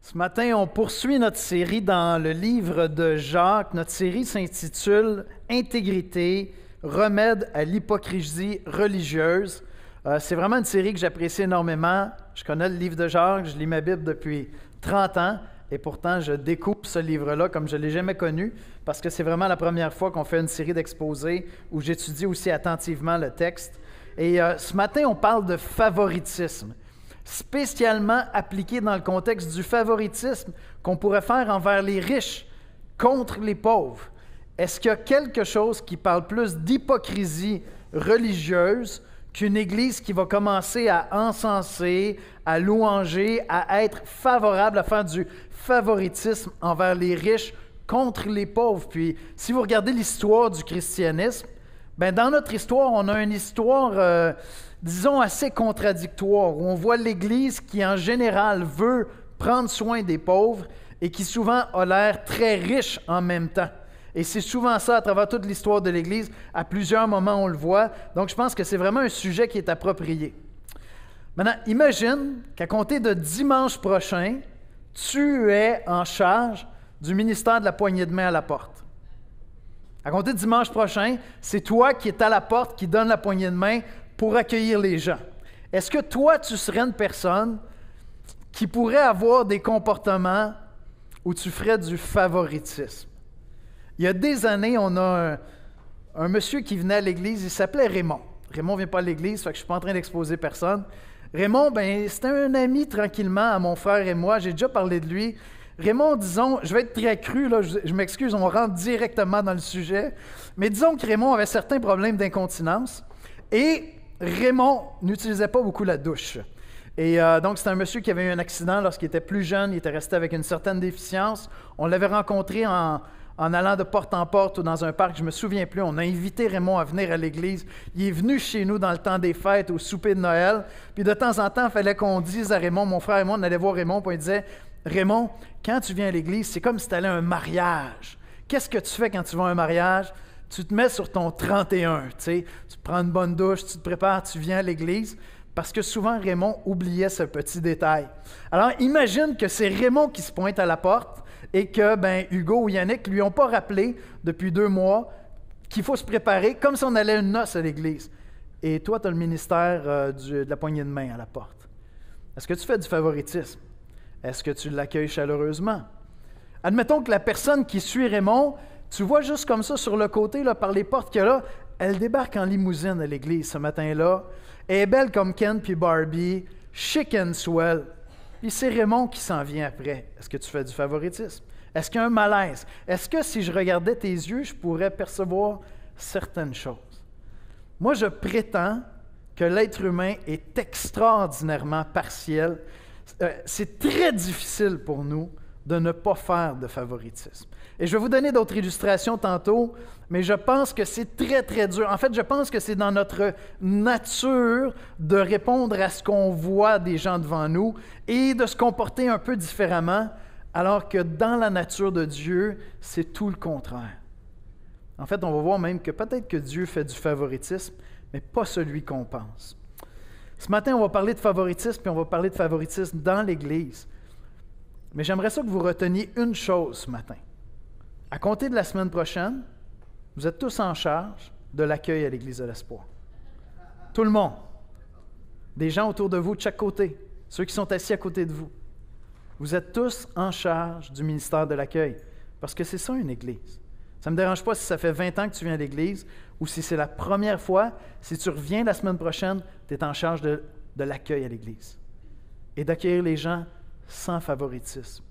Ce matin, on poursuit notre série dans le livre de Jacques. Notre série s'intitule « Intégrité, remède à l'hypocrisie religieuse ». C'est vraiment une série que j'apprécie énormément. Je connais le livre de Jacques, je lis ma Bible depuis 30 ans et pourtant je découvre ce livre-là comme je ne l'ai jamais connu parce que c'est vraiment la première fois qu'on fait une série d'exposés où j'étudie aussi attentivement le texte. Et ce matin, on parle de favoritisme, spécialement appliqué dans le contexte du favoritisme qu'on pourrait faire envers les riches contre les pauvres. Est-ce qu'il y a quelque chose qui parle plus d'hypocrisie religieuse qu'une Église qui va commencer à encenser, à louanger, à être favorable, à faire du favoritisme envers les riches contre les pauvres? Puis, si vous regardez l'histoire du christianisme, bien, dans notre histoire, on a une histoire, disons, assez contradictoire, où on voit l'Église qui, en général, veut prendre soin des pauvres et qui, souvent, a l'air très riche en même temps. Et c'est souvent ça à travers toute l'histoire de l'Église. À plusieurs moments, on le voit. Donc, je pense que c'est vraiment un sujet qui est approprié. Maintenant, imagine qu'à compter de dimanche prochain, tu es en charge du ministère de la poignée de main à la porte. À compter de dimanche prochain, c'est toi qui es à la porte, qui donne la poignée de main pour accueillir les gens. Est-ce que toi, tu serais une personne qui pourrait avoir des comportements où tu ferais du favoritisme? Il y a des années, on a un monsieur qui venait à l'église, il s'appelait Raymond. Raymond ne vient pas à l'église, fait que je ne suis pas en train d'exposer personne. Raymond, ben, c'était un ami tranquillement à mon frère et moi, j'ai déjà parlé de lui. Raymond, disons, je vais être très cru, là, je m'excuse, on rentre directement dans le sujet, mais disons que Raymond avait certains problèmes d'incontinence et Raymond n'utilisait pas beaucoup la douche. Et donc, c'est un monsieur qui avait eu un accident lorsqu'il était plus jeune, il était resté avec une certaine déficience. On l'avait rencontré en allant de porte en porte ou dans un parc, je ne me souviens plus. On a invité Raymond à venir à l'église. Il est venu chez nous dans le temps des fêtes, au souper de Noël. Puis de temps en temps, il fallait qu'on dise à Raymond, mon frère et moi, on allait voir Raymond, puis on disait, Raymond, quand tu viens à l'église, c'est comme si tu allais à un mariage. Qu'est-ce que tu fais quand tu vas à un mariage? Tu te mets sur ton 31, tu sais, tu prends une bonne douche, tu te prépares, tu viens à l'église, parce que souvent Raymond oubliait ce petit détail. Alors imagine que c'est Raymond qui se pointe à la porte et que Hugo ou Yannick ne lui ont pas rappelé depuis 2 mois qu'il faut se préparer comme si on allait à une noce à l'église. Et toi, tu as le ministère de la poignée de main à la porte. Est-ce que tu fais du favoritisme? Est-ce que tu l'accueilles chaleureusement? Admettons que la personne qui suit Raymond, tu vois juste comme ça sur le côté, là, par les portes qu'il y a là, elle débarque en limousine à l'église ce matin-là. Elle est belle comme Ken puis Barbie, chic and swell. Puis c'est Raymond qui s'en vient après. Est-ce que tu fais du favoritisme? Est-ce qu'il y a un malaise? Est-ce que si je regardais tes yeux, je pourrais percevoir certaines choses? Moi, je prétends que l'être humain est extraordinairement partiel. C'est très difficile pour nous de ne pas faire de favoritisme. Et je vais vous donner d'autres illustrations tantôt, mais je pense que c'est très, très dur. En fait, je pense que c'est dans notre nature de répondre à ce qu'on voit des gens devant nous et de se comporter un peu différemment, alors que dans la nature de Dieu, c'est tout le contraire. En fait, on va voir même que peut-être que Dieu fait du favoritisme, mais pas celui qu'on pense. Ce matin, on va parler de favoritisme, puis on va parler de favoritisme dans l'Église. Mais j'aimerais ça que vous reteniez une chose ce matin. À compter de la semaine prochaine, vous êtes tous en charge de l'accueil à l'Église de l'Espoir. Tout le monde. Des gens autour de vous de chaque côté, ceux qui sont assis à côté de vous. Vous êtes tous en charge du ministère de l'accueil, parce que c'est ça une Église. Ça ne me dérange pas si ça fait 20 ans que tu viens à l'Église ou si c'est la première fois. Si tu reviens la semaine prochaine, tu es en charge de l'accueil à l'Église et d'accueillir les gens sans favoritisme,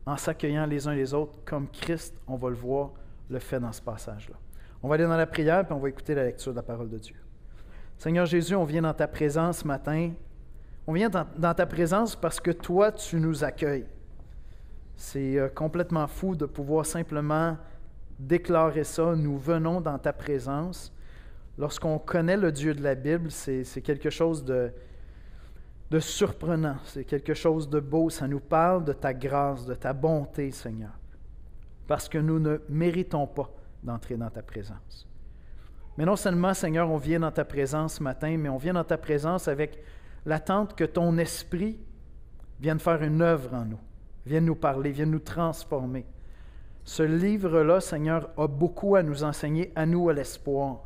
en s'accueillant les uns les autres comme Christ, on va le voir, le fait dans ce passage-là. On va aller dans la prière puis on va écouter la lecture de la parole de Dieu. Seigneur Jésus, on vient dans ta présence ce matin. On vient dans ta présence parce que toi, tu nous accueilles. C'est complètement fou de pouvoir simplement déclarer ça. Nous venons dans ta présence. Lorsqu'on connaît le Dieu de la Bible, c'est quelque chose de surprenant. C'est quelque chose de beau. Ça nous parle de ta grâce, de ta bonté, Seigneur. Parce que nous ne méritons pas d'entrer dans ta présence. Mais non seulement, Seigneur, on vient dans ta présence ce matin, mais on vient dans ta présence avec l'attente que ton esprit vienne faire une œuvre en nous. vienne nous parler, vienne nous transformer. Ce livre-là, Seigneur, a beaucoup à nous enseigner, à nous, à l'espoir.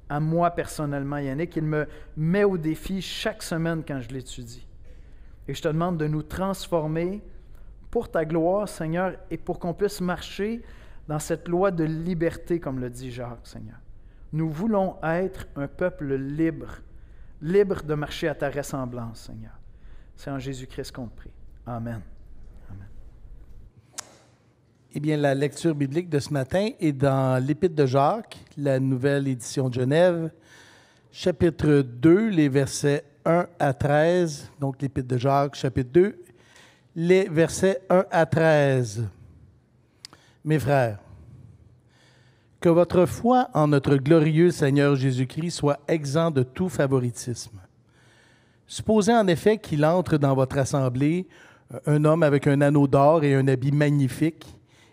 À moi, personnellement, Yannick, il me met au défi chaque semaine quand je l'étudie. Et je te demande de nous transformer pour ta gloire, Seigneur, et pour qu'on puisse marcher dans cette loi de liberté, comme le dit Jacques, Seigneur. Nous voulons être un peuple libre, libre de marcher à ta ressemblance, Seigneur. C'est en Jésus-Christ qu'on te prie. Amen. Amen. Eh bien, la lecture biblique de ce matin est dans l'Épître de Jacques, la nouvelle édition de Genève, chapitre 2, les versets 1 à 13. Donc, l'Épître de Jacques, chapitre 2, les versets 1 à 13. Mes frères, que votre foi en notre glorieux Seigneur Jésus-Christ soit exempt de tout favoritisme. Supposez en effet qu'il entre dans votre assemblée un homme avec un anneau d'or et un habit magnifique,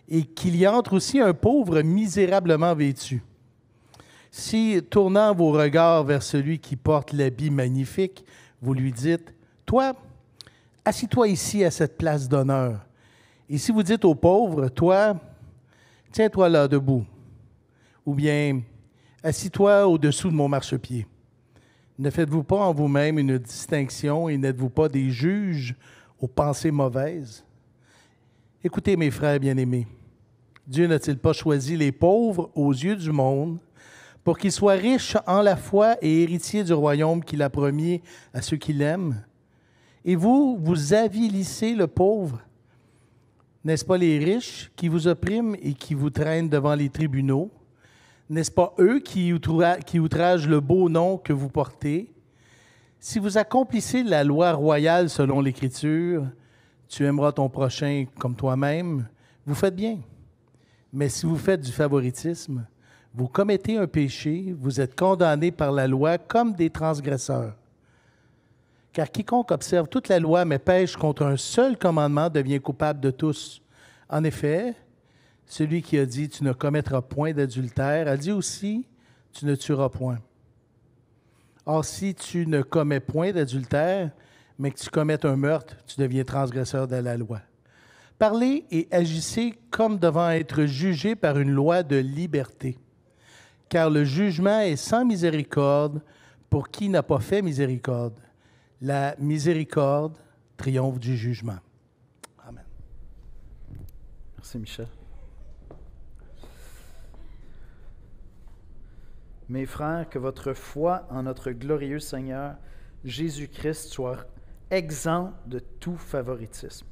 et qu'il y entre aussi un pauvre misérablement vêtu. Si, tournant vos regards vers celui qui porte l'habit magnifique, vous lui dites « Toi, assis-toi ici à cette place d'honneur. » Et si vous dites au pauvre « Toi, tiens-toi là debout. » Ou bien « Assis-toi au-dessous de mon marchepied. » Ne faites-vous pas en vous-même une distinction et n'êtes-vous pas des juges aux pensées mauvaises? Écoutez, mes frères bien-aimés, Dieu n'a-t-il pas choisi les pauvres aux yeux du monde pour qu'ils soient riches en la foi et héritiers du royaume qu'il a promis à ceux qui l'aiment? Et vous, vous avilissez le pauvre. N'est-ce pas les riches qui vous oppriment et qui vous traînent devant les tribunaux? N'est-ce pas eux qui outragent le beau nom que vous portez? Si vous accomplissez la loi royale selon l'Écriture, tu aimeras ton prochain comme toi-même, vous faites bien. Mais si vous faites du favoritisme, vous commettez un péché, vous êtes condamnés par la loi comme des transgresseurs. Car quiconque observe toute la loi mais pêche contre un seul commandement devient coupable de tous. En effet, celui qui a dit « Tu ne commettras point d'adultère » a dit aussi « Tu ne tueras point ». Or, si tu ne commets point d'adultère, mais que tu commettes un meurtre, tu deviens transgresseur de la loi. Parlez et agissez comme devant être jugés par une loi de liberté. Car le jugement est sans miséricorde pour qui n'a pas fait miséricorde. La miséricorde triomphe du jugement. Amen. Merci, Michel. Mes frères, que votre foi en notre glorieux Seigneur Jésus-Christ soit exempt de tout favoritisme.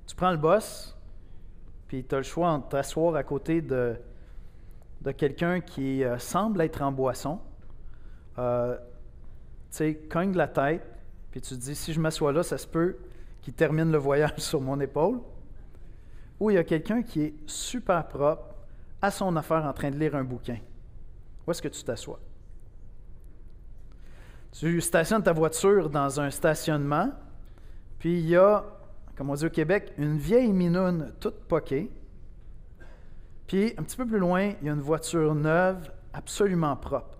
Tu prends le boss, puis tu as le choix entre t'asseoir à côté de quelqu'un qui semble être en boisson, tu sais, cogne la tête, puis tu te dis, si je m'assois là, ça se peut qu'il termine le voyage sur mon épaule. Ou il y a quelqu'un qui est super propre, à son affaire en train de lire un bouquin. Où est-ce que tu t'assois? Tu stationnes ta voiture dans un stationnement, puis il y a, comme on dit au Québec, une vieille minoune toute poquée. Puis un petit peu plus loin, il y a une voiture neuve, absolument propre.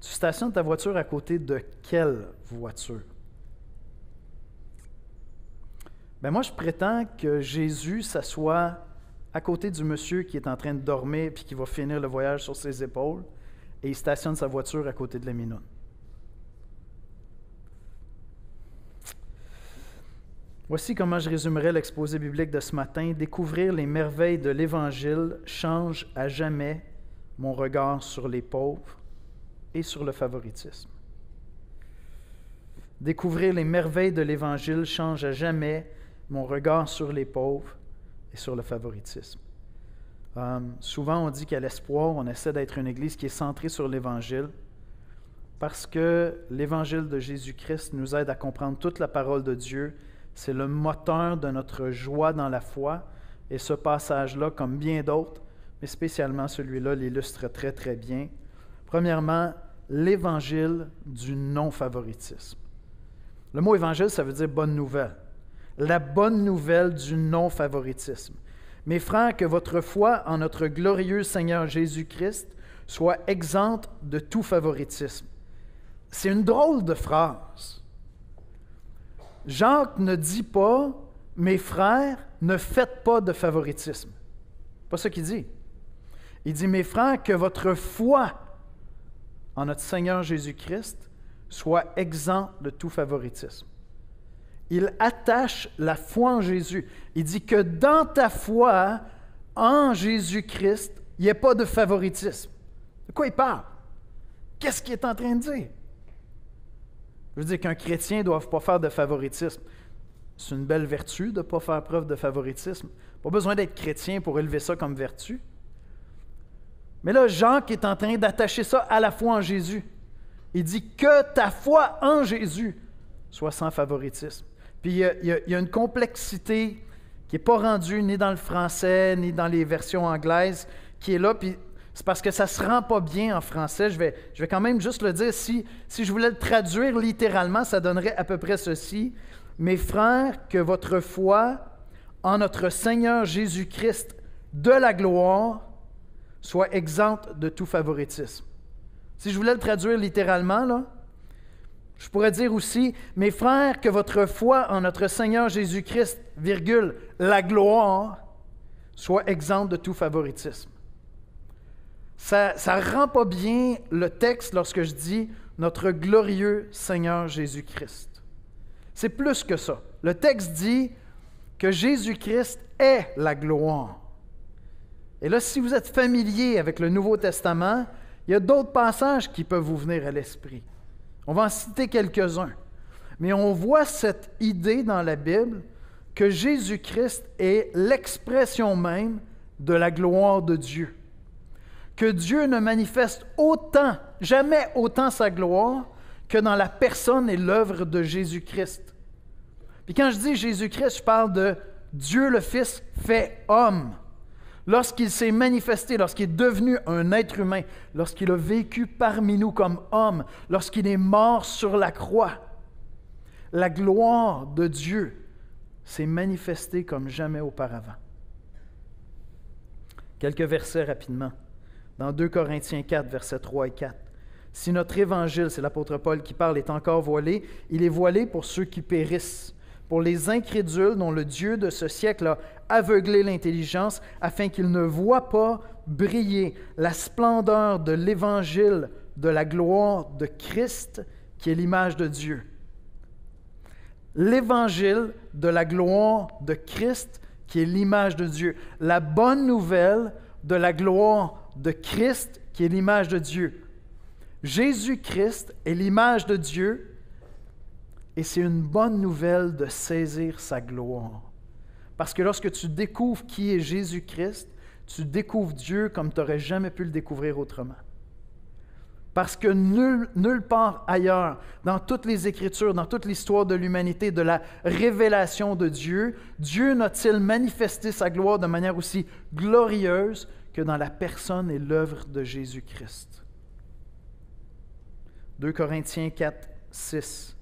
Tu stationnes ta voiture à côté de quelle voiture? Bien, moi, je prétends que Jésus s'assoit à côté du monsieur qui est en train de dormir puis qui va finir le voyage sur ses épaules, et il stationne sa voiture à côté de la minoune. Voici comment je résumerai l'exposé biblique de ce matin. Découvrir les merveilles de l'Évangile change à jamais mon regard sur les pauvres et sur le favoritisme. Découvrir les merveilles de l'Évangile change à jamais mon regard sur les pauvres et sur le favoritisme. Souvent, on dit qu'à l'Espoir, on essaie d'être une Église qui est centrée sur l'Évangile parce que l'Évangile de Jésus-Christ nous aide à comprendre toute la parole de Dieu. C'est le moteur de notre joie dans la foi. Et ce passage-là, comme bien d'autres, mais spécialement celui-là, l'illustre très, très bien. Premièrement, l'Évangile du non-favoritisme. Le mot évangile, ça veut dire bonne nouvelle. La bonne nouvelle du non-favoritisme. Mes frères, que votre foi en notre glorieux Seigneur Jésus-Christ soit exempte de tout favoritisme. C'est une drôle de phrase. Jacques ne dit pas mes frères, ne faites pas de favoritisme. C'est pas ça qu'il dit. Il dit, mes frères, que votre foi en notre Seigneur Jésus-Christ soit exempt de tout favoritisme. Il attache la foi en Jésus. Il dit que dans ta foi en Jésus-Christ, il n'y ait pas de favoritisme. De quoi il parle? Qu'est-ce qu'il est en train de dire? Je veux dire qu'un chrétien ne doit pas faire de favoritisme. C'est une belle vertu de ne pas faire preuve de favoritisme. Pas besoin d'être chrétien pour élever ça comme vertu. Mais là, Jacques est en train d'attacher ça à la foi en Jésus. Il dit que ta foi en Jésus soit sans favoritisme. Puis il y a une complexité qui n'est pas rendue ni dans le français, ni dans les versions anglaises, qui est là. Puis c'est parce que ça ne se rend pas bien en français. Je vais quand même juste le dire. Si je voulais le traduire littéralement, ça donnerait à peu près ceci. Mes frères, que votre foi en notre Seigneur Jésus-Christ de la gloire soit exempte de tout favoritisme. Si je voulais le traduire littéralement, là, je pourrais dire aussi, mes frères, que votre foi en notre Seigneur Jésus-Christ, virgule, la gloire, soit exempte de tout favoritisme. Ça ne rend pas bien le texte lorsque je dis notre glorieux Seigneur Jésus-Christ. C'est plus que ça. Le texte dit que Jésus-Christ est la gloire. Et là, si vous êtes familier avec le Nouveau Testament, il y a d'autres passages qui peuvent vous venir à l'esprit. On va en citer quelques-uns. Mais on voit cette idée dans la Bible que Jésus-Christ est l'expression même de la gloire de Dieu. Que Dieu ne manifeste jamais autant sa gloire que dans la personne et l'œuvre de Jésus-Christ. Puis quand je dis Jésus-Christ, je parle de Dieu le Fils fait homme. Lorsqu'il s'est manifesté, lorsqu'il est devenu un être humain, lorsqu'il a vécu parmi nous comme homme, lorsqu'il est mort sur la croix, la gloire de Dieu s'est manifestée comme jamais auparavant. Quelques versets rapidement. Dans 2 Corinthiens 4, versets 3 et 4. Si notre évangile, c'est l'apôtre Paul qui parle, est encore voilé, il est voilé pour ceux qui périssent, pour les incrédules dont le Dieu de ce siècle a aveuglé l'intelligence, afin qu'ils ne voient pas briller la splendeur de l'évangile de la gloire de Christ, qui est l'image de Dieu. L'évangile de la gloire de Christ, qui est l'image de Dieu. La bonne nouvelle de la gloire de Christ, qui est l'image de Dieu. Jésus-Christ est l'image de Dieu, et c'est une bonne nouvelle de saisir sa gloire. Parce que lorsque tu découvres qui est Jésus-Christ, tu découvres Dieu comme tu n'aurais jamais pu le découvrir autrement. Parce que nulle part ailleurs, dans toutes les Écritures, dans toute l'histoire de l'humanité, de la révélation de Dieu, Dieu n'a-t-il manifesté sa gloire de manière aussi glorieuse que dans la personne et l'œuvre de Jésus-Christ. 2 Corinthiens 4, 6.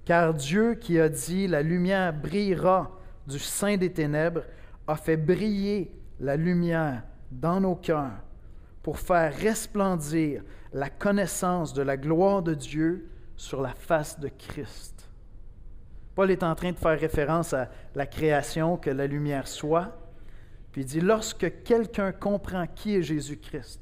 Car Dieu qui a dit « La lumière brillera du sein des ténèbres » a fait briller la lumière dans nos cœurs pour faire resplendir la connaissance de la gloire de Dieu sur la face de Christ. Paul est en train de faire référence à la création, que la lumière soit. Puis il dit, lorsque quelqu'un comprend qui est Jésus-Christ,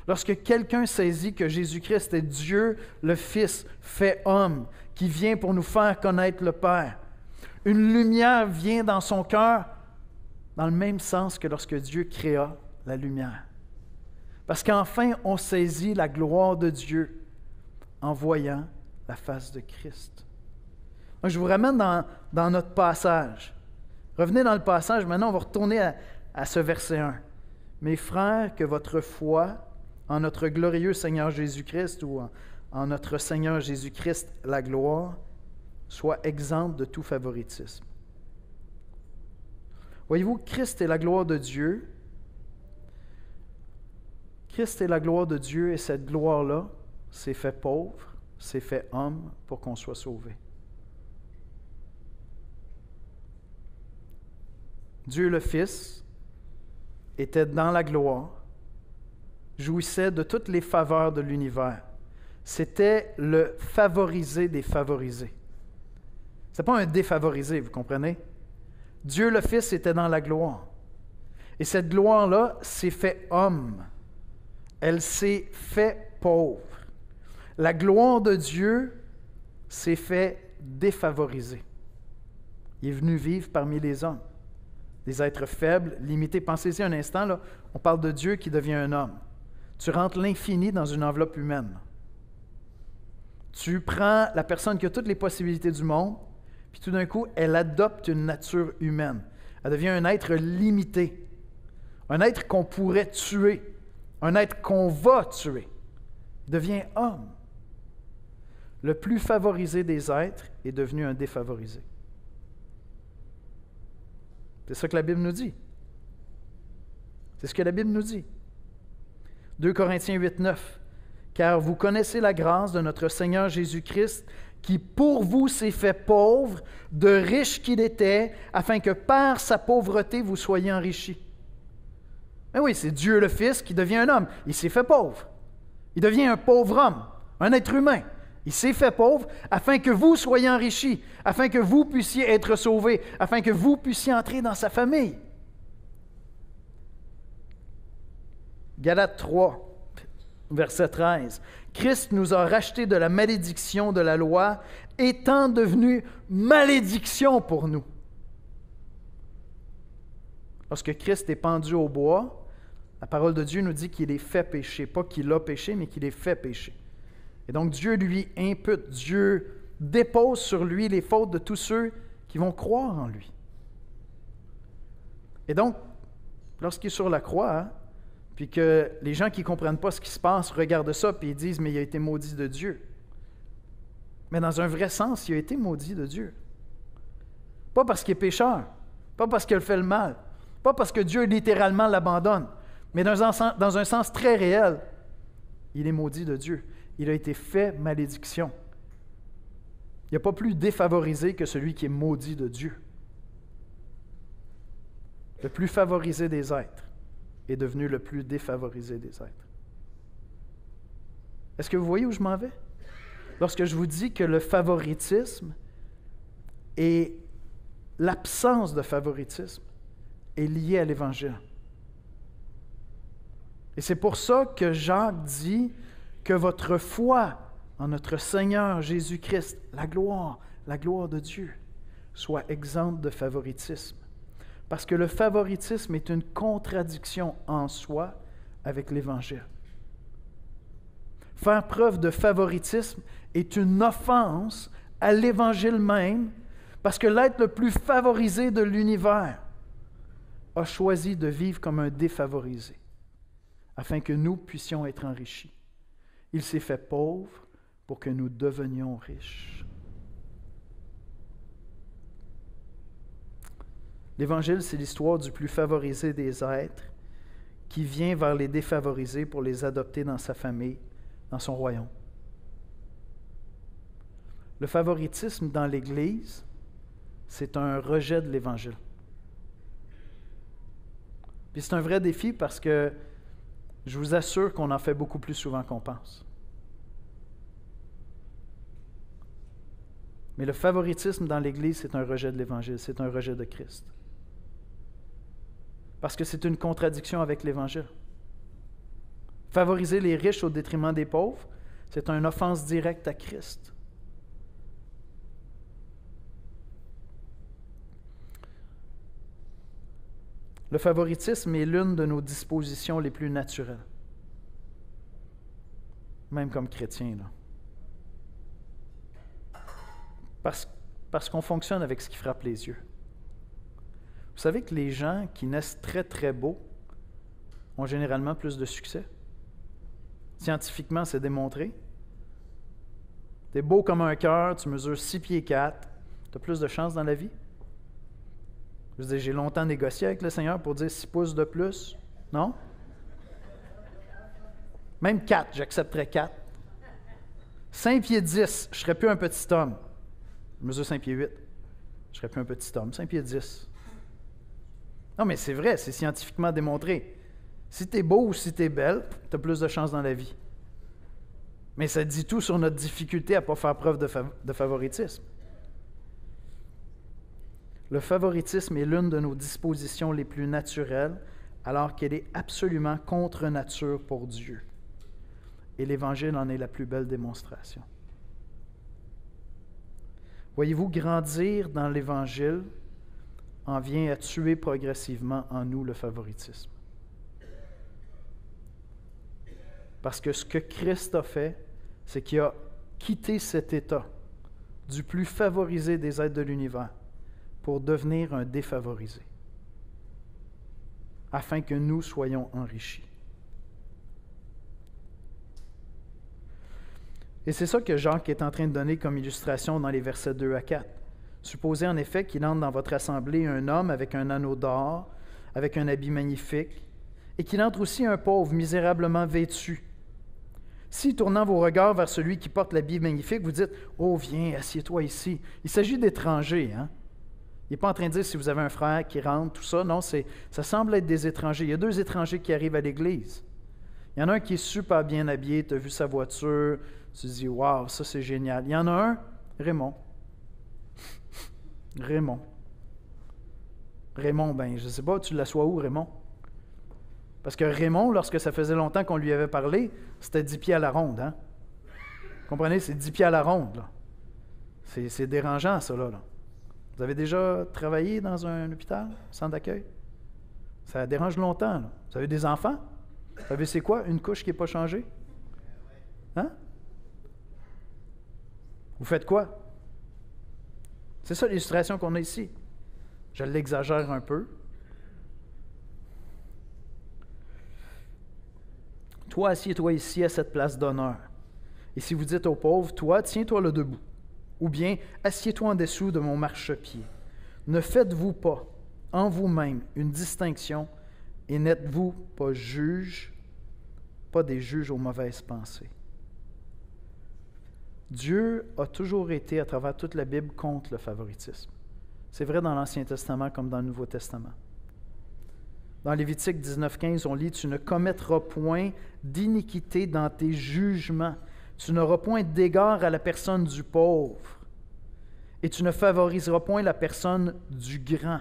lorsque quelqu'un saisit que Jésus-Christ est Dieu, le Fils, fait homme, qui vient pour nous faire connaître le Père, une lumière vient dans son cœur dans le même sens que lorsque Dieu créa la lumière. Parce qu'enfin, on saisit la gloire de Dieu en voyant la face de Christ. Donc, je vous ramène dans notre passage. Revenez dans le passage. Maintenant, on va retourner à ce verset 1. « Mes frères, que votre foi en notre glorieux Seigneur Jésus-Christ ou en notre Seigneur Jésus-Christ, la gloire, soit exempte de tout favoritisme. » Voyez-vous, Christ est la gloire de Dieu. Christ est la gloire de Dieu et cette gloire-là s'est fait pauvre, s'est fait homme pour qu'on soit sauvé. Dieu le Fils était dans la gloire, jouissait de toutes les faveurs de l'univers. C'était le favorisé des favorisés. Ce n'est pas un défavorisé, vous comprenez? Dieu le Fils était dans la gloire. Et cette gloire-là s'est fait homme. Elle s'est fait pauvre. La gloire de Dieu s'est fait défavorisée. Il est venu vivre parmi les hommes. Des êtres faibles, limités. Pensez-y un instant, là, on parle de Dieu qui devient un homme. Tu rentres l'infini dans une enveloppe humaine. Tu prends la personne qui a toutes les possibilités du monde, puis tout d'un coup, elle adopte une nature humaine. Elle devient un être limité. Un être qu'on pourrait tuer. Un être qu'on va tuer. Il devient homme. Le plus favorisé des êtres est devenu un défavorisé. C'est ça que la Bible nous dit. C'est ce que la Bible nous dit. 2 Corinthiens 8, 9. Car vous connaissez la grâce de notre Seigneur Jésus-Christ, qui pour vous s'est fait pauvre, de riche qu'il était, afin que par sa pauvreté vous soyez enrichis. Mais oui, c'est Dieu le Fils qui devient un homme. Il s'est fait pauvre. Il devient un pauvre homme, un être humain. Il s'est fait pauvre afin que vous soyez enrichis, afin que vous puissiez être sauvés, afin que vous puissiez entrer dans sa famille. Galates 3, verset 13. Christ nous a rachetés de la malédiction de la loi, étant devenu malédiction pour nous. Lorsque Christ est pendu au bois, la parole de Dieu nous dit qu'il est fait pécher. Pas qu'il a péché, mais qu'il est fait pécher. Et donc Dieu lui impute, Dieu dépose sur lui les fautes de tous ceux qui vont croire en lui. Et donc, lorsqu'il est sur la croix, puis que les gens qui ne comprennent pas ce qui se passe regardent ça, puis ils disent « mais il a été maudit de Dieu ». Mais dans un vrai sens, il a été maudit de Dieu. Pas parce qu'il est pécheur, pas parce qu'il fait le mal, pas parce que Dieu littéralement l'abandonne, mais dans un sens très réel, il est maudit de Dieu. Il a été fait malédiction. Il n'y a pas plus défavorisé que celui qui est maudit de Dieu. Le plus favorisé des êtres est devenu le plus défavorisé des êtres. Est-ce que vous voyez où je m'en vais? Lorsque je vous dis que le favoritisme et l'absence de favoritisme est lié à l'Évangile. Et c'est pour ça que Jacques dit que votre foi en notre Seigneur Jésus-Christ, la gloire de Dieu, soit exempte de favoritisme. Parce que le favoritisme est une contradiction en soi avec l'Évangile. Faire preuve de favoritisme est une offense à l'Évangile même, parce que l'être le plus favorisé de l'univers a choisi de vivre comme un défavorisé, afin que nous puissions être enrichis. Il s'est fait pauvre pour que nous devenions riches. L'Évangile, c'est l'histoire du plus favorisé des êtres qui vient vers les défavorisés pour les adopter dans sa famille, dans son royaume. Le favoritisme dans l'Église, c'est un rejet de l'Évangile. Puis c'est un vrai défi parce que je vous assure qu'on en fait beaucoup plus souvent qu'on pense. Mais le favoritisme dans l'Église, c'est un rejet de l'Évangile, c'est un rejet de Christ. Parce que c'est une contradiction avec l'Évangile. Favoriser les riches au détriment des pauvres, c'est une offense directe à Christ. Le favoritisme est l'une de nos dispositions les plus naturelles, même comme chrétien, là. Parce qu'on fonctionne avec ce qui frappe les yeux. Vous savez que les gens qui naissent très, très beaux ont généralement plus de succès. Scientifiquement, c'est démontré. Tu es beau comme un cœur, tu mesures 6 pieds 4, tu as plus de chance dans la vie. Je veux dire, j'ai longtemps négocié avec le Seigneur pour dire 6 pouces de plus. Non? Même 4, j'accepterais 4. 5 pieds 10, je ne serais plus un petit homme. Je mesure 5 pieds 8. Je ne serais plus un petit homme. 5 pieds 10. Non, mais c'est vrai, c'est scientifiquement démontré. Si tu es beau ou si tu es belle, tu as plus de chance dans la vie. Mais ça dit tout sur notre difficulté à ne pas faire preuve de favoritisme. Le favoritisme est l'une de nos dispositions les plus naturelles, alors qu'elle est absolument contre nature pour Dieu. Et l'Évangile en est la plus belle démonstration. Voyez-vous, grandir dans l'Évangile en vient à tuer progressivement en nous le favoritisme. Parce que ce que Christ a fait, c'est qu'il a quitté cet état du plus favorisé des êtres de l'univers pour devenir un défavorisé, afin que nous soyons enrichis. Et c'est ça que Jacques est en train de donner comme illustration dans les versets 2 à 4. Supposez en effet qu'il entre dans votre assemblée un homme avec un anneau d'or, avec un habit magnifique, et qu'il entre aussi un pauvre misérablement vêtu. Si, tournant vos regards vers celui qui porte l'habit magnifique, vous dites « Oh, viens, assieds-toi ici », il s'agit d'étrangers, hein? Il n'est pas en train de dire si vous avez un frère qui rentre, tout ça. Non, ça semble être des étrangers. Il y a 2 étrangers qui arrivent à l'Église. Il y en a un qui est super bien habillé, tu as vu sa voiture, tu te dis « Wow, ça c'est génial ». Il y en a un, Raymond. Raymond, ben je ne sais pas, tu l'assois où, Raymond? Parce que Raymond, lorsque ça faisait longtemps qu'on lui avait parlé, c'était 10 pieds à la ronde, hein? Vous comprenez? C'est 10 pieds à la ronde, là. C'est dérangeant, ça, là. Vous avez déjà travaillé dans un hôpital, un centre d'accueil? Ça dérange longtemps, là. Vous avez des enfants? Vous savez c'est quoi, une couche qui n'est pas changée? Hein? Vous faites quoi? C'est ça l'illustration qu'on a ici. Je l'exagère un peu. Toi, assieds-toi ici à cette place d'honneur. Et si vous dites aux pauvres, toi, tiens-toi là debout. Ou bien, assieds-toi en dessous de mon marchepied. Ne faites-vous pas en vous-même une distinction et n'êtes-vous pas juges, pas des juges aux mauvaises pensées. Dieu a toujours été, à travers toute la Bible, contre le favoritisme. C'est vrai dans l'Ancien Testament comme dans le Nouveau Testament. Dans Lévitique 19,15, on lit « Tu ne commettras point d'iniquité dans tes jugements. Tu n'auras point d'égard à la personne du pauvre. Et tu ne favoriseras point la personne du grand,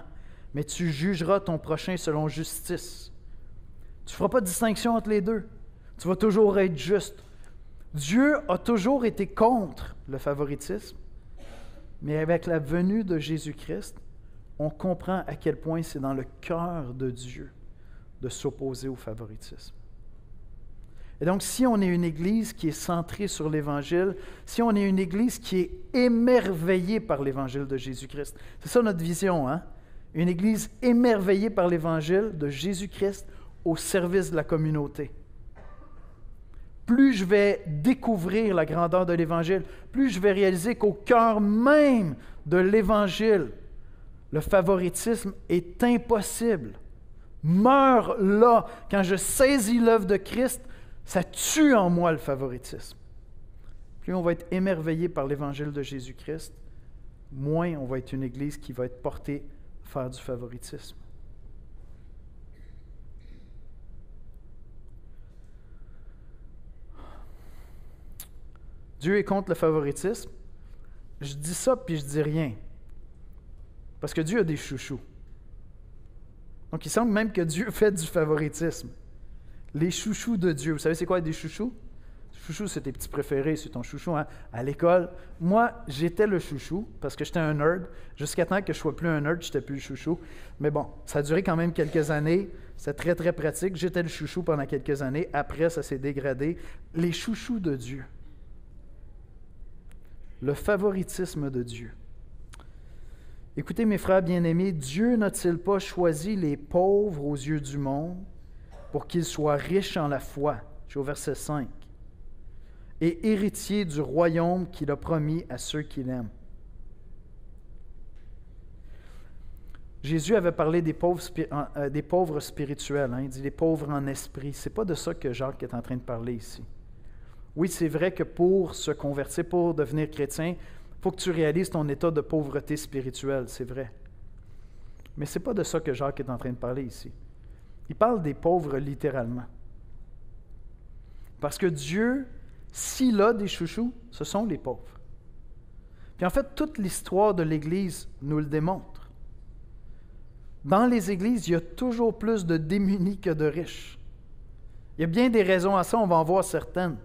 mais tu jugeras ton prochain selon justice. » Tu ne feras pas de distinction entre les deux. Tu vas toujours être juste. Dieu a toujours été contre le favoritisme, mais avec la venue de Jésus-Christ, on comprend à quel point c'est dans le cœur de Dieu de s'opposer au favoritisme. Et donc, si on est une Église qui est centrée sur l'Évangile, si on est une Église qui est émerveillée par l'Évangile de Jésus-Christ, c'est ça notre vision, hein? Une Église émerveillée par l'Évangile de Jésus-Christ au service de la communauté. Plus je vais découvrir la grandeur de l'Évangile, plus je vais réaliser qu'au cœur même de l'Évangile, le favoritisme est impossible. Meurt là. Quand je saisis l'œuvre de Christ, ça tue en moi le favoritisme. Plus on va être émerveillé par l'Évangile de Jésus-Christ, moins on va être une Église qui va être portée à faire du favoritisme. Dieu est contre le favoritisme. Je dis ça, puis je dis rien. Parce que Dieu a des chouchous. Donc, il semble même que Dieu fait du favoritisme. Les chouchous de Dieu. Vous savez, c'est quoi des chouchous? Chouchou, c'est tes petits préférés, c'est ton chouchou. Hein? À l'école, moi, j'étais le chouchou parce que j'étais un nerd. Jusqu'à temps que je ne sois plus un nerd, je n'étais plus le chouchou. Mais bon, ça a duré quand même quelques années. C'était très, très pratique. J'étais le chouchou pendant quelques années. Après, ça s'est dégradé. Les chouchous de Dieu. Le favoritisme de Dieu. Écoutez, mes frères bien-aimés, Dieu n'a-t-il pas choisi les pauvres aux yeux du monde pour qu'ils soient riches en la foi? Je suis au verset 5. Et héritiers du royaume qu'il a promis à ceux qui l'aiment. Jésus avait parlé des pauvres spirituels. Hein? Il dit les pauvres en esprit. Ce n'est pas de ça que Jacques est en train de parler ici. Oui, c'est vrai que pour se convertir, pour devenir chrétien, il faut que tu réalises ton état de pauvreté spirituelle, c'est vrai. Mais ce n'est pas de ça que Jacques est en train de parler ici. Il parle des pauvres littéralement. Parce que Dieu, s'il a des chouchous, ce sont les pauvres. Puis en fait, toute l'histoire de l'Église nous le démontre. Dans les églises, il y a toujours plus de démunis que de riches. Il y a bien des raisons à ça, on va en voir certaines.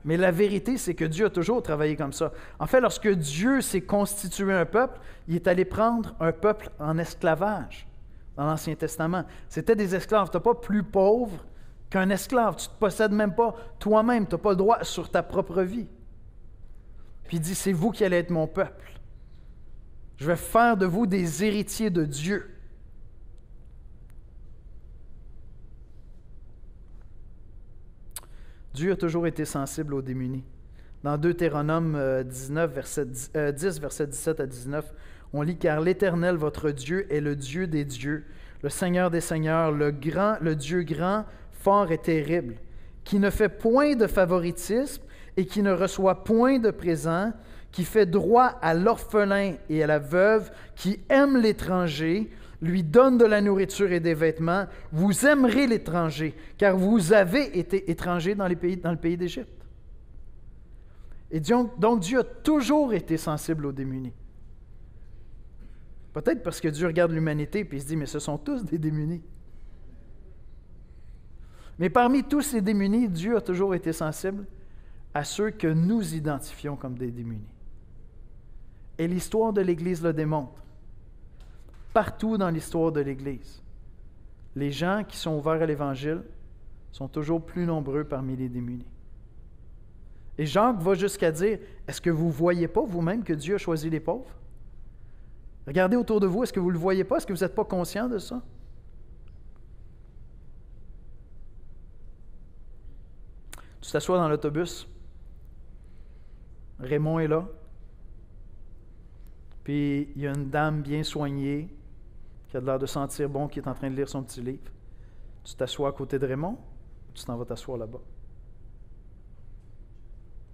Mais la vérité, c'est que Dieu a toujours travaillé comme ça. En fait, lorsque Dieu s'est constitué un peuple, il est allé prendre un peuple en esclavage dans l'Ancien Testament. C'était des esclaves. Tu n'es pas plus pauvre qu'un esclave. Tu ne te possèdes même pas toi-même. Tu n'as pas le droit sur ta propre vie. Puis il dit, c'est vous qui allez être mon peuple. Je vais faire de vous des héritiers de Dieu. Dieu a toujours été sensible aux démunis. Dans Deutéronome 10, verset 17 à 19, on lit « Car l'Éternel, votre Dieu, est le Dieu des dieux, le Seigneur des seigneurs, le Dieu grand, fort et terrible, qui ne fait point de favoritisme et qui ne reçoit point de présent, qui fait droit à l'orphelin et à la veuve, qui aime l'étranger, lui donne de la nourriture et des vêtements. Vous aimerez l'étranger, car vous avez été étrangers dans le pays d'Égypte. » Et donc Dieu a toujours été sensible aux démunis. Peut-être parce que Dieu regarde l'humanité et il se dit, mais ce sont tous des démunis. Mais parmi tous ces démunis, Dieu a toujours été sensible à ceux que nous identifions comme des démunis. Et l'histoire de l'Église le démontre. Partout dans l'histoire de l'Église, les gens qui sont ouverts à l'Évangile sont toujours plus nombreux parmi les démunis. Et Jacques va jusqu'à dire, est-ce que vous ne voyez pas vous-même que Dieu a choisi les pauvres? Regardez autour de vous, est-ce que vous ne le voyez pas? Est-ce que vous n'êtes pas conscient de ça? Tu t'assois dans l'autobus, Raymond est là, puis il y a une dame bien soignée, qui a l'air de sentir bon, qui est en train de lire son petit livre. Tu t'assois à côté de Raymond, ou tu t'en vas t'asseoir là-bas?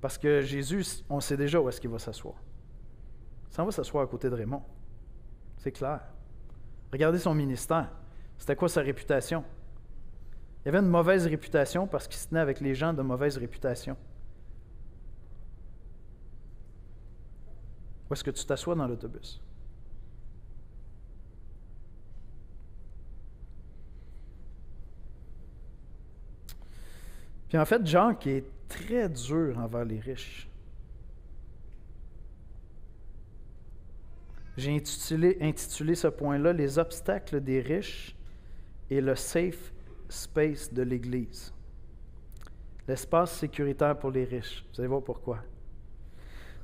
Parce que Jésus, on sait déjà où est-ce qu'il va s'asseoir. Il s'en va s'asseoir à côté de Raymond. C'est clair. Regardez son ministère. C'était quoi sa réputation? Il avait une mauvaise réputation parce qu'il se tenait avec les gens de mauvaise réputation. Où est-ce que tu t'assois dans l'autobus? Puis en fait, Jacques est très dur envers les riches. J'ai intitulé ce point-là « Les obstacles des riches et le safe space de l'Église ». L'espace sécuritaire pour les riches. Vous allez voir pourquoi.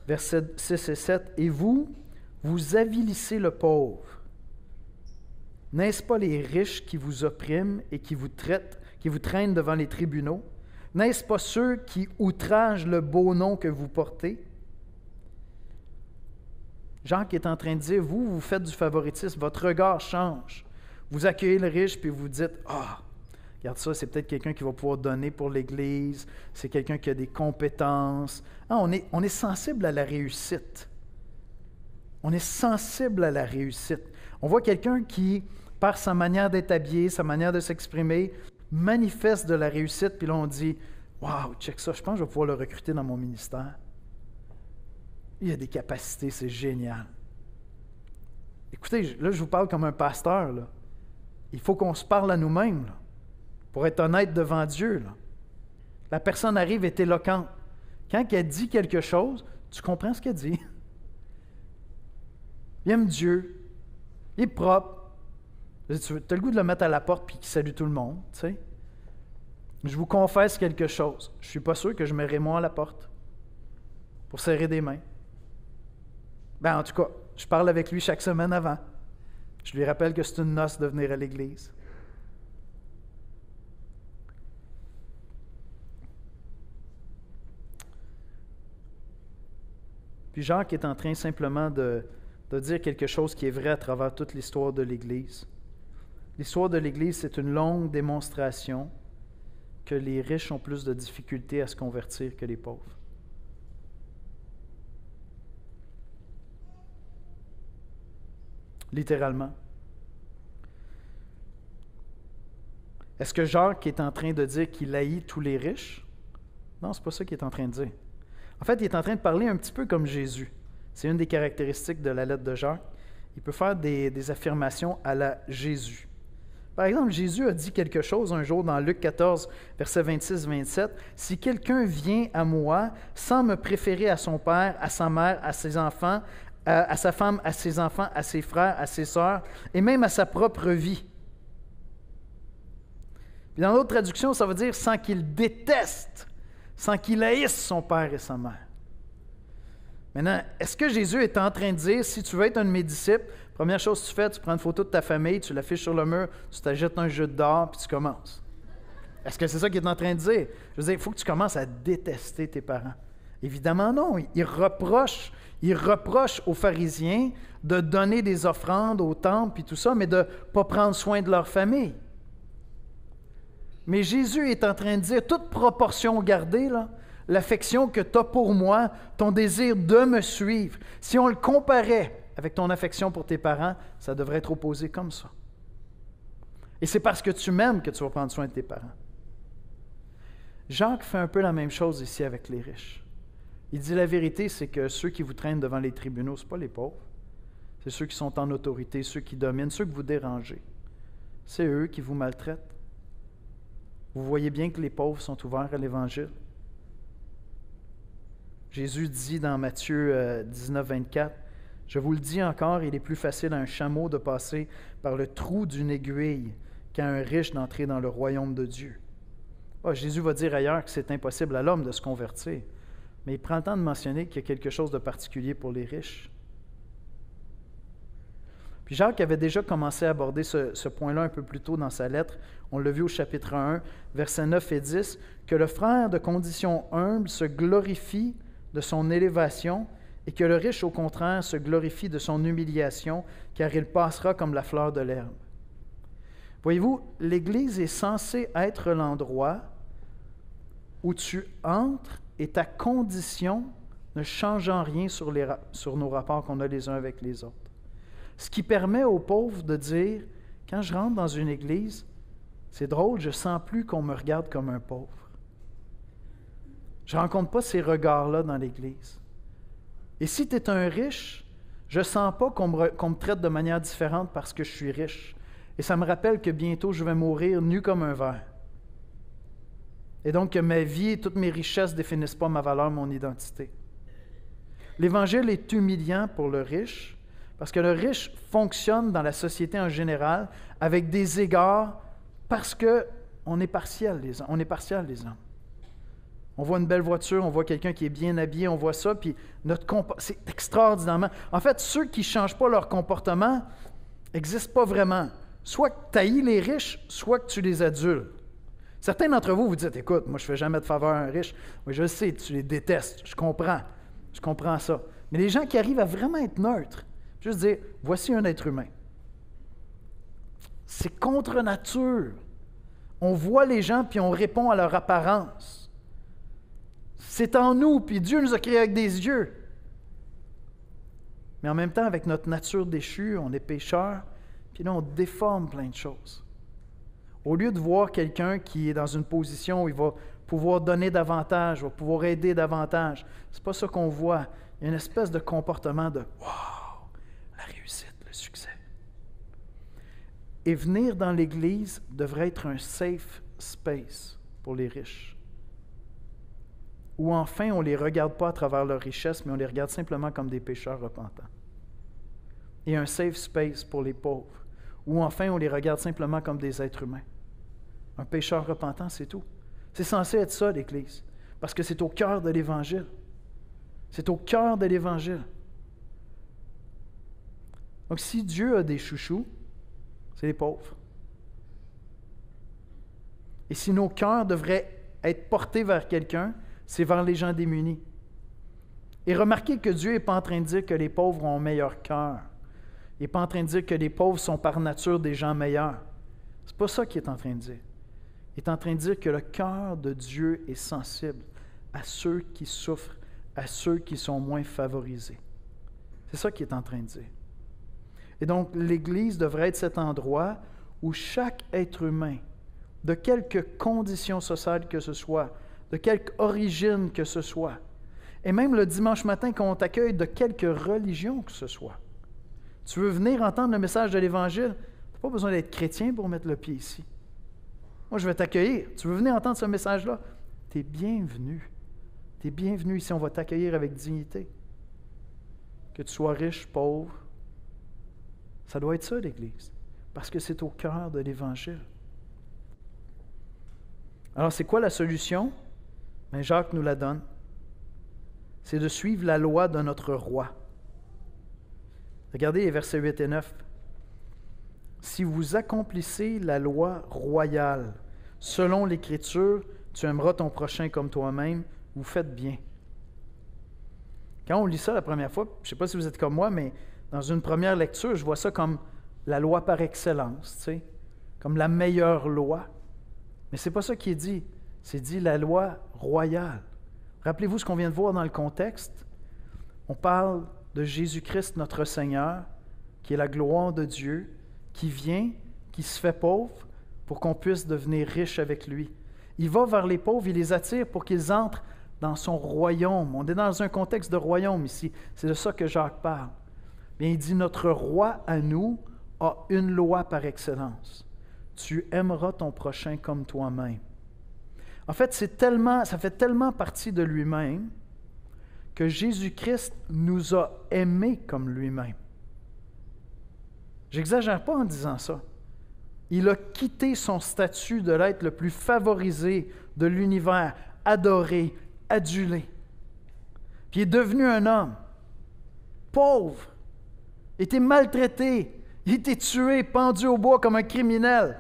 Versets 6 et 7. « Et vous, vous avilissez le pauvre. N'est-ce pas les riches qui vous oppriment et qui vous traînent devant les tribunaux? N'est-ce pas ceux qui outragent le beau nom que vous portez? » Jacques est en train de dire, vous faites du favoritisme, votre regard change. Vous accueillez le riche, puis vous dites, « Ah, regarde ça, c'est peut-être quelqu'un qui va pouvoir donner pour l'Église, c'est quelqu'un qui a des compétences. » Ah, on est sensible à la réussite. On est sensible à la réussite. On voit quelqu'un qui, par sa manière d'être habillé, sa manière de s'exprimer, manifeste de la réussite, puis là on dit, « Wow, check ça, je pense que je vais pouvoir le recruter dans mon ministère. » Il a des capacités, c'est génial. Écoutez, là, je vous parle comme un pasteur, là. Il faut qu'on se parle à nous-mêmes, là, pour être honnête devant Dieu, là. La personne arrive, est éloquente. Quand elle dit quelque chose, tu comprends ce qu'elle dit. Il aime Dieu. Il est propre. Tu as le goût de le mettre à la porte puis qu'il salue tout le monde, tu sais. Je vous confesse quelque chose. Je ne suis pas sûr que je mets Raymond à la porte pour serrer des mains. En tout cas, je parle avec lui chaque semaine avant. Je lui rappelle que c'est une noce de venir à l'Église. Puis Jacques est en train simplement de dire quelque chose qui est vrai à travers toute l'histoire de l'Église. L'histoire de l'Église, c'est une longue démonstration que les riches ont plus de difficultés à se convertir que les pauvres. Littéralement. Est-ce que Jacques est en train de dire qu'il haït tous les riches? Non, ce n'est pas ça qu'il est en train de dire. En fait, il est en train de parler un petit peu comme Jésus. C'est une des caractéristiques de la lettre de Jacques. il peut faire des affirmations à la Jésus. Par exemple, Jésus a dit quelque chose un jour dans Luc 14, versets 26-27. « Si quelqu'un vient à moi sans me préférer à son père, à sa mère, à ses enfants, à sa femme, à ses enfants, à ses frères, à ses sœurs, et même à sa propre vie. » Puis dans d'autres traductions, ça veut dire sans qu'il déteste, sans qu'il haïsse son père et sa mère. Maintenant, est-ce que Jésus est en train de dire, si tu veux être un de mes disciples, première chose que tu fais, tu prends une photo de ta famille, tu l'affiches sur le mur, tu t'achètes un jeu d'or, puis tu commences? Est-ce que c'est ça qu'il est en train de dire? Je veux dire, il faut que tu commences à détester tes parents. Évidemment non. Il reproche aux pharisiens de donner des offrandes au temple et tout ça, mais de ne pas prendre soin de leur famille. Mais Jésus est en train de dire, toute proportion gardée, là, l'affection que tu as pour moi, ton désir de me suivre, si on le comparait avec ton affection pour tes parents, ça devrait être opposé comme ça. Et c'est parce que tu m'aimes que tu vas prendre soin de tes parents. Jacques fait un peu la même chose ici avec les riches. Il dit la vérité, c'est que ceux qui vous traînent devant les tribunaux, ce n'est pas les pauvres. C'est ceux qui sont en autorité, ceux qui dominent, ceux que vous dérangez. C'est eux qui vous maltraitent. Vous voyez bien que les pauvres sont ouverts à l'Évangile. Jésus dit dans Matthieu 19, 24, « Je vous le dis encore, il est plus facile à un chameau de passer par le trou d'une aiguille qu'à un riche d'entrer dans le royaume de Dieu. » Jésus va dire ailleurs que c'est impossible à l'homme de se convertir, mais il prend le temps de mentionner qu'il y a quelque chose de particulier pour les riches. Puis Jacques avait déjà commencé à aborder ce point-là un peu plus tôt dans sa lettre. On l'a vu au chapitre 1, versets 9 et 10, que le frère de condition humble se glorifie de son élévation et que le riche, au contraire, se glorifie de son humiliation, car il passera comme la fleur de l'herbe. Voyez-vous, l'Église est censée être l'endroit où tu entres et ta condition ne change en rien sur nos rapports qu'on a les uns avec les autres. Ce qui permet aux pauvres de dire, quand je rentre dans une église, c'est drôle, je ne sens plus qu'on me regarde comme un pauvre. Je ne rencontre pas ces regards-là dans l'église. Et si tu es un riche, je ne sens pas qu'on me traite de manière différente parce que je suis riche. Et ça me rappelle que bientôt je vais mourir nu comme un ver. Et donc que ma vie et toutes mes richesses ne définissent pas ma valeur, mon identité. L'Évangile est humiliant pour le riche, parce que le riche fonctionne dans la société en général avec des égards parce qu'on est partial, les hommes. On voit une belle voiture, on voit quelqu'un qui est bien habillé, on voit ça, puis c'est extraordinairement. En fait, ceux qui ne changent pas leur comportement n'existent pas vraiment. Soit que tu haïs les riches, soit que tu les adules. Certains d'entre vous, vous dites, écoute, moi je ne fais jamais de faveur à un riche. Oui, je sais, tu les détestes, je comprends ça. Mais les gens qui arrivent à vraiment être neutres, juste dire, voici un être humain. C'est contre nature. On voit les gens puis on répond à leur apparence. C'est en nous, puis Dieu nous a créés avec des yeux. Mais en même temps, avec notre nature déchue, on est pécheurs, puis là, on déforme plein de choses. Au lieu de voir quelqu'un qui est dans une position où il va pouvoir donner davantage, va pouvoir aider davantage, c'est pas ça qu'on voit. Il y a une espèce de comportement de « wow ». La réussite, le succès. Et venir dans l'Église devrait être un safe space pour les riches. Où enfin, on ne les regarde pas à travers leur richesse, mais on les regarde simplement comme des pécheurs repentants. Et un safe space pour les pauvres. Où enfin, on les regarde simplement comme des êtres humains. Un pécheur repentant, c'est tout. C'est censé être ça, l'Église. Parce que c'est au cœur de l'Évangile. C'est au cœur de l'Évangile. Donc, si Dieu a des chouchous, c'est les pauvres. Et si nos cœurs devraient être portés vers quelqu'un, c'est vers les gens démunis. Et remarquez que Dieu n'est pas en train de dire que les pauvres ont un meilleur cœur. Il n'est pas en train de dire que les pauvres sont par nature des gens meilleurs. Ce n'est pas ça qu'il est en train de dire. Il est en train de dire que le cœur de Dieu est sensible à ceux qui souffrent, à ceux qui sont moins favorisés. C'est ça qu'il est en train de dire. Et donc, l'Église devrait être cet endroit où chaque être humain, de quelque condition sociale que ce soit, de quelque origine que ce soit, et même le dimanche matin quand on t'accueille, de quelque religion que ce soit, Tu veux venir entendre le message de l'Évangile? Tu n'as pas besoin d'être chrétien pour mettre le pied ici. Moi, je vais t'accueillir. Tu veux venir entendre ce message-là? Tu es bienvenu. Tu es bienvenu ici. On va t'accueillir avec dignité. Que tu sois riche, pauvre. Ça doit être ça, l'Église. Parce que c'est au cœur de l'Évangile. Alors, c'est quoi la solution? Bien, Jacques nous la donne. C'est de suivre la loi de notre roi. Regardez les versets 8 et 9. Si vous accomplissez la loi royale, selon l'Écriture, tu aimeras ton prochain comme toi-même, vous faites bien. Quand on lit ça la première fois, je ne sais pas si vous êtes comme moi, mais dans une première lecture, je vois ça comme la loi par excellence, tu sais, comme la meilleure loi. Mais ce n'est pas ça qui est dit. C'est dit la loi royale. Rappelez-vous ce qu'on vient de voir dans le contexte. On parle de Jésus-Christ, notre Seigneur, qui est la gloire de Dieu, qui vient, qui se fait pauvre pour qu'on puisse devenir riche avec lui. Il va vers les pauvres, il les attire pour qu'ils entrent dans son royaume. On est dans un contexte de royaume ici. C'est de ça que Jacques parle. Bien, il dit, notre roi à nous a une loi par excellence. Tu aimeras ton prochain comme toi-même. En fait, ça fait tellement partie de lui-même que Jésus-Christ nous a aimés comme lui-même. J'exagère pas en disant ça. Il a quitté son statut de l'être le plus favorisé de l'univers, adoré, adulé. Puis il est devenu un homme, pauvre, il était maltraité, il était tué, pendu au bois comme un criminel.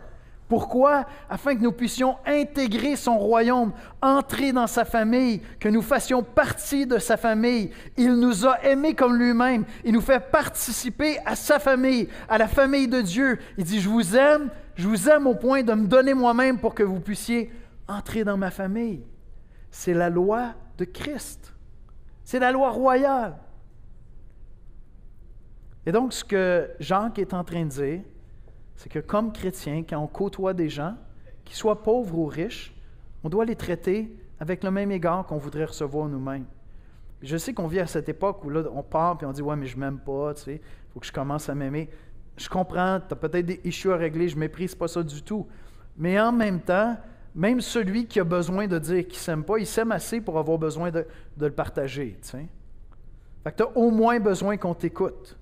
Pourquoi? Afin que nous puissions intégrer son royaume, entrer dans sa famille, que nous fassions partie de sa famille. Il nous a aimés comme lui-même. Il nous fait participer à sa famille, à la famille de Dieu. Il dit, je vous aime au point de me donner moi-même pour que vous puissiez entrer dans ma famille. C'est la loi de Christ. C'est la loi royale. Et donc, ce que Jacques est en train de dire, c'est que comme chrétien, quand on côtoie des gens, qu'ils soient pauvres ou riches, on doit les traiter avec le même égard qu'on voudrait recevoir nous-mêmes. Je sais qu'on vit à cette époque où là, on part et on dit « Ouais, mais je ne m'aime pas, tu sais, il faut que je commence à m'aimer. » Je comprends, tu as peut-être des issues à régler, je ne méprise pas ça du tout. Mais en même temps, même celui qui a besoin de dire qu'il ne s'aime pas, il s'aime assez pour avoir besoin de le partager. Tu sais. Fait que tu as au moins besoin qu'on t'écoute.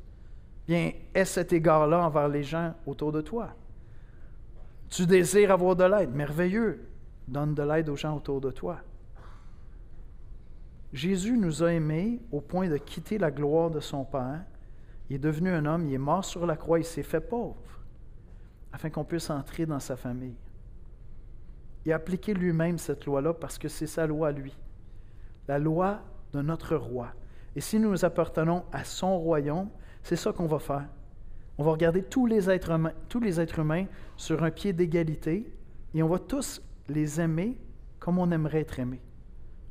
Bien, aie cet égard-là envers les gens autour de toi. Tu désires avoir de l'aide, merveilleux. Donne de l'aide aux gens autour de toi. Jésus nous a aimés au point de quitter la gloire de son Père. Il est devenu un homme, il est mort sur la croix, il s'est fait pauvre, afin qu'on puisse entrer dans sa famille. Il a appliqué lui-même cette loi-là parce que c'est sa loi à lui, la loi de notre roi. Et si nous nous appartenons à son royaume, c'est ça qu'on va faire. On va regarder tous les êtres humains sur un pied d'égalité et on va tous les aimer comme on aimerait être aimé.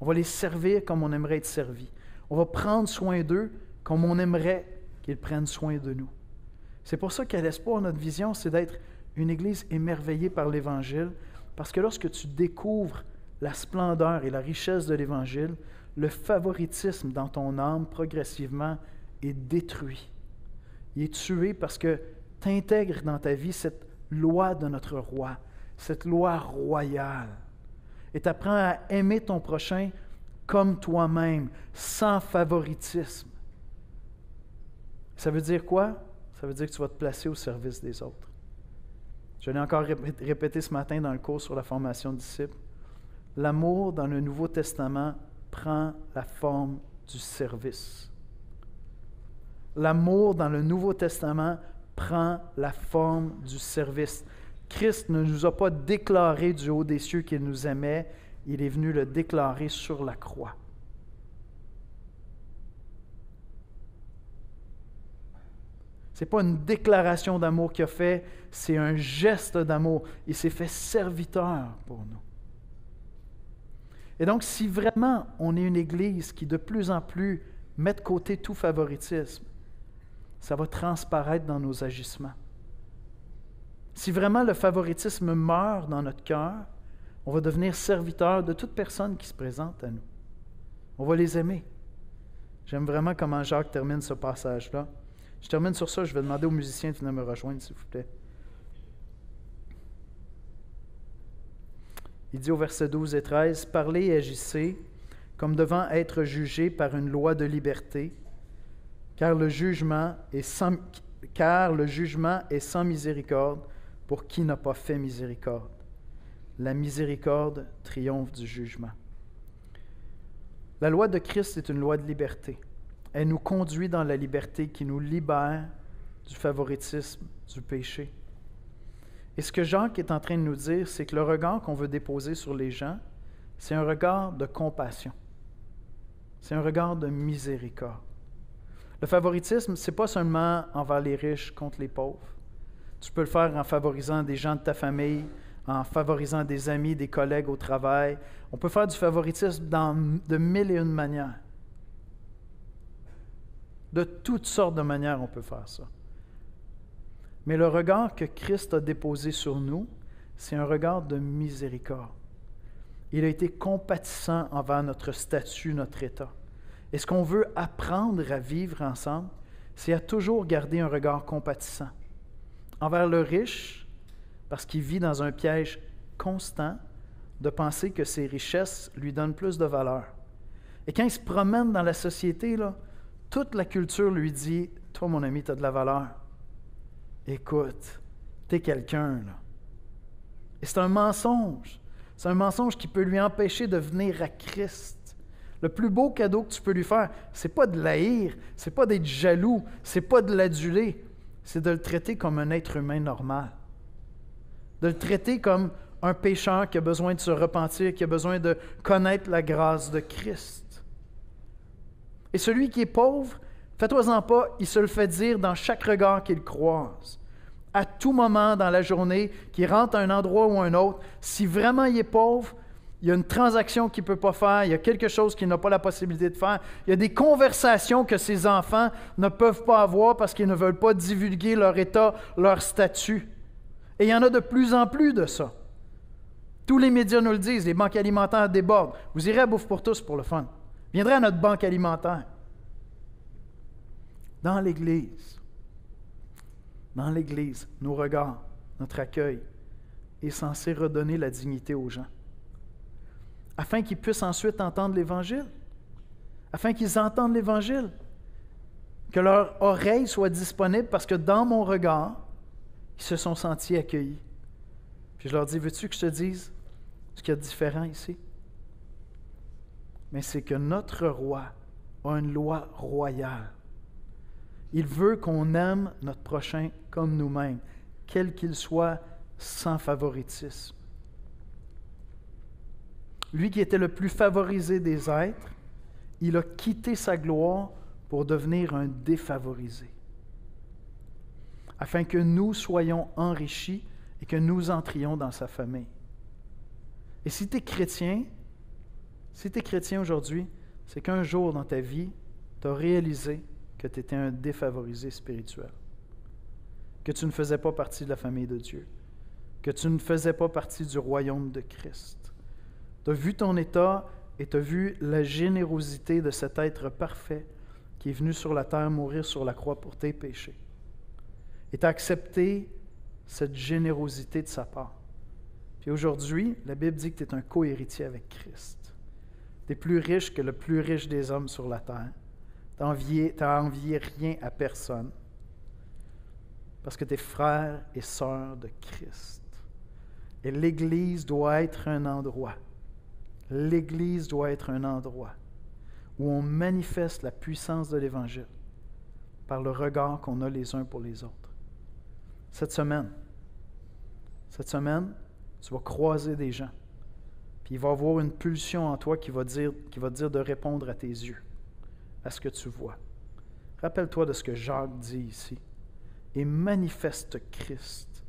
On va les servir comme on aimerait être servi. On va prendre soin d'eux comme on aimerait qu'ils prennent soin de nous. C'est pour ça qu'à l'Espoir, notre vision, c'est d'être une Église émerveillée par l'Évangile, parce que lorsque tu découvres la splendeur et la richesse de l'Évangile, le favoritisme dans ton âme, progressivement, est détruit. Il est tué parce que tu intègres dans ta vie cette loi de notre roi, cette loi royale. Et tu apprends à aimer ton prochain comme toi-même, sans favoritisme. Ça veut dire quoi? Ça veut dire que tu vas te placer au service des autres. Je l'ai encore répété ce matin dans le cours sur la formation de disciples. L'amour dans le Nouveau Testament prend la forme du service. L'amour dans le Nouveau Testament prend la forme du service. Christ ne nous a pas déclaré du haut des cieux qu'il nous aimait, il est venu le déclarer sur la croix. Ce n'est pas une déclaration d'amour qu'il a fait, c'est un geste d'amour. Il s'est fait serviteur pour nous. Et donc, si vraiment on est une Église qui de plus en plus met de côté tout favoritisme, ça va transparaître dans nos agissements. Si vraiment le favoritisme meurt dans notre cœur, on va devenir serviteur de toute personne qui se présente à nous. On va les aimer. J'aime vraiment comment Jacques termine ce passage-là. Je termine sur ça, je vais demander aux musiciens de venir me rejoindre, s'il vous plaît. Il dit au verset 12 et 13, « Parlez et agissez comme devant être jugés par une loi de liberté, car le jugement est sans miséricorde pour qui n'a pas fait miséricorde. La miséricorde triomphe du jugement. » La loi de Christ est une loi de liberté. Elle nous conduit dans la liberté qui nous libère du favoritisme, du péché. Et ce que Jacques est en train de nous dire, c'est que le regard qu'on veut déposer sur les gens, c'est un regard de compassion. C'est un regard de miséricorde. Le favoritisme, ce n'est pas seulement envers les riches contre les pauvres. Tu peux le faire en favorisant des gens de ta famille, en favorisant des amis, des collègues au travail. On peut faire du favoritisme de mille et une manières. De toutes sortes de manières, on peut faire ça. Mais le regard que Christ a déposé sur nous, c'est un regard de miséricorde. Il a été compatissant envers notre statut, notre état. Et ce qu'on veut apprendre à vivre ensemble, c'est à toujours garder un regard compatissant. Envers le riche, parce qu'il vit dans un piège constant de penser que ses richesses lui donnent plus de valeur. Et quand il se promène dans la société, là, toute la culture lui dit « Toi, mon ami, tu as de la valeur. Écoute, tu es quelqu'un. » là. Et c'est un mensonge. C'est un mensonge qui peut lui empêcher de venir à Christ. Le plus beau cadeau que tu peux lui faire, c'est pas de l'haïr, c'est pas d'être jaloux, c'est pas de l'aduler, c'est de le traiter comme un être humain normal. De le traiter comme un pécheur qui a besoin de se repentir, qui a besoin de connaître la grâce de Christ. Et celui qui est pauvre, fais-toi-en pas, il se le fait dire dans chaque regard qu'il croise. À tout moment dans la journée, qu'il rentre à un endroit ou un autre, si vraiment il est pauvre, il y a une transaction qu'il ne peut pas faire, il y a quelque chose qu'il n'a pas la possibilité de faire, il y a des conversations que ses enfants ne peuvent pas avoir parce qu'ils ne veulent pas divulguer leur état, leur statut. Et il y en a de plus en plus de ça. Tous les médias nous le disent, les banques alimentaires débordent. Vous irez à Bouffe pour tous pour le fun. Viendrez à notre banque alimentaire. Dans l'Église, nos regards, notre accueil est censé redonner la dignité aux gens, afin qu'ils puissent ensuite entendre l'Évangile, afin qu'ils entendent l'Évangile, que leur oreille soit disponible parce que dans mon regard, ils se sont sentis accueillis. Puis je leur dis, veux-tu que je te dise ce qu'il y a de différent ici? Mais c'est que notre roi a une loi royale. Il veut qu'on aime notre prochain comme nous-mêmes, quel qu'il soit, sans favoritisme. Lui qui était le plus favorisé des êtres, il a quitté sa gloire pour devenir un défavorisé, afin que nous soyons enrichis et que nous entrions dans sa famille. Et si tu es chrétien aujourd'hui, c'est qu'un jour dans ta vie, tu as réalisé que tu étais un défavorisé spirituel, que tu ne faisais pas partie de la famille de Dieu, que tu ne faisais pas partie du royaume de Christ. Tu as vu ton état et tu as vu la générosité de cet être parfait qui est venu sur la terre mourir sur la croix pour tes péchés. Et tu as accepté cette générosité de sa part. Puis aujourd'hui, la Bible dit que tu es un co-héritier avec Christ. Tu es plus riche que le plus riche des hommes sur la terre. Tu n'as envié rien à personne. Parce que tu es frère et sœur de Christ. Et l'Église doit être un endroit. L'Église doit être un endroit où on manifeste la puissance de l'Évangile par le regard qu'on a les uns pour les autres. Cette semaine, tu vas croiser des gens. Puis il va y avoir une pulsion en toi qui va te dire de répondre à tes yeux, à ce que tu vois. Rappelle-toi de ce que Jacques dit ici. Et manifeste Christ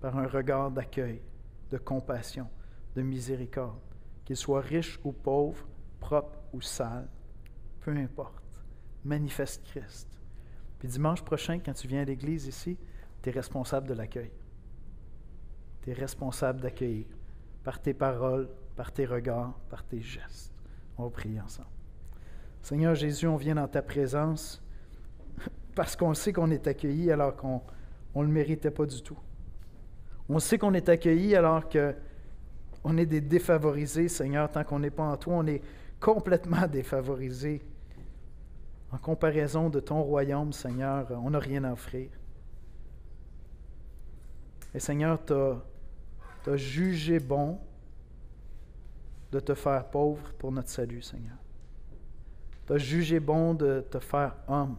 par un regard d'accueil, de compassion, de miséricorde, qu'il soit riche ou pauvre, propre ou sale, peu importe. Manifeste Christ. Puis dimanche prochain, quand tu viens à l'église ici, tu es responsable de l'accueil. Tu es responsable d'accueillir par tes paroles, par tes regards, par tes gestes. On va prier ensemble. Seigneur Jésus, on vient dans ta présence parce qu'on sait qu'on est accueilli alors qu'on ne le méritait pas du tout. On sait qu'on est accueilli alors qu'on est des défavorisés, Seigneur. Tant qu'on n'est pas en toi, on est complètement défavorisés. En comparaison de ton royaume, Seigneur, on n'a rien à offrir. Et Seigneur, tu as jugé bon de te faire pauvre pour notre salut, Seigneur. Tu as jugé bon de te faire homme,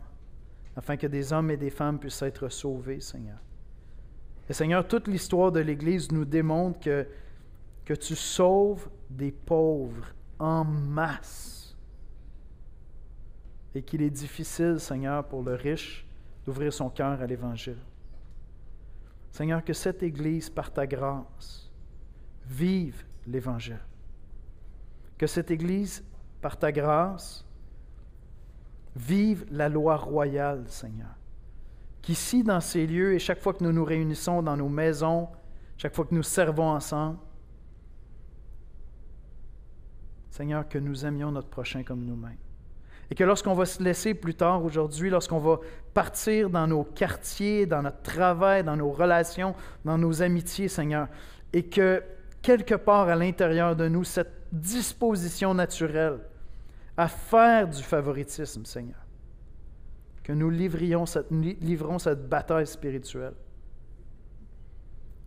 afin que des hommes et des femmes puissent être sauvés, Seigneur. Et Seigneur, toute l'histoire de l'Église nous démontre que tu sauves des pauvres en masse et qu'il est difficile, Seigneur, pour le riche d'ouvrir son cœur à l'Évangile. Seigneur, que cette Église, par ta grâce, vive l'Évangile. Que cette Église, par ta grâce, vive la loi royale, Seigneur. Qu'ici, dans ces lieux, et chaque fois que nous nous réunissons dans nos maisons, chaque fois que nous servons ensemble, Seigneur, que nous aimions notre prochain comme nous-mêmes. Et que lorsqu'on va se laisser plus tard aujourd'hui, lorsqu'on va partir dans nos quartiers, dans notre travail, dans nos relations, dans nos amitiés, Seigneur, et que quelque part à l'intérieur de nous, cette disposition naturelle à faire du favoritisme, Seigneur, que nous livrons cette bataille spirituelle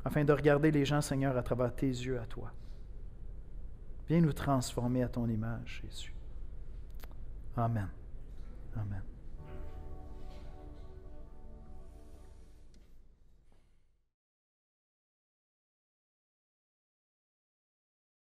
afin de regarder les gens, Seigneur, à travers tes yeux à toi. Viens nous transformer à ton image, Jésus. Amen. Amen.